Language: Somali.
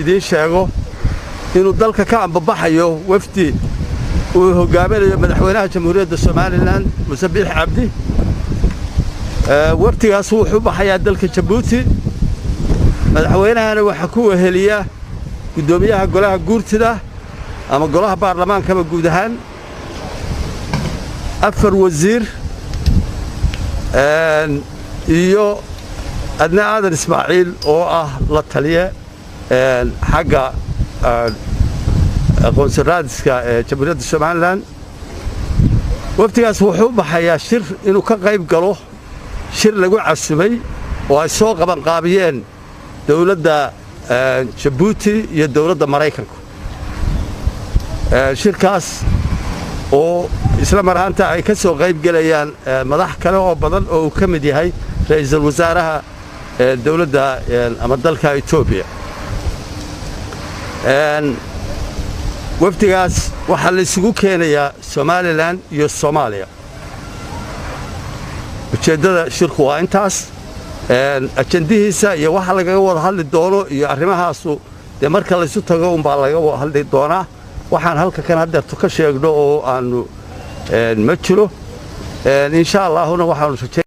idiin sheego inuu dalka ka ambabaxayo wafdi uu hogaaminayo madaxweynaha jamhuuriyadda Soomaaliland Muuse Biixi Cabdi wafdigaas wuxuu baxayaa dalka Djibouti madaxweynahana waxa ku weheliya gudoomiyaha golaha guurtida ama golaha baarlamaanka guud ahaan afar wasiir iyo adna aadan Ismaaciil oo ah la taliye xagga aqoonsaraadka jamhuuriyadda Soomaaliland wafdigaas wuxuu baxayaa shir inuu ka qayb galo shir lagu casubay oo ay soo qaban qaabiyeen dawladda Djibouti iyo dawladda Mareykanka shirkaas oo isla marhaanta ay ka soo qayb galayaan madax kale oo badan oo uu ka mid yahay ra'iisul wasaaraha dawladda ama dalka Itoobiya wafdigaas waxa la isugu keenayaa Somaliland iyo Soomaaliya ujeedada shirku waa intaas ajandihiisa iyo waxa laga wada hadli doono iyo arrimahaasu de marka la isu tago baa laga wada hadli doonaa waxaan halka kan hadda ka sheegno oo aanu ma jiro insha Allah waxaanu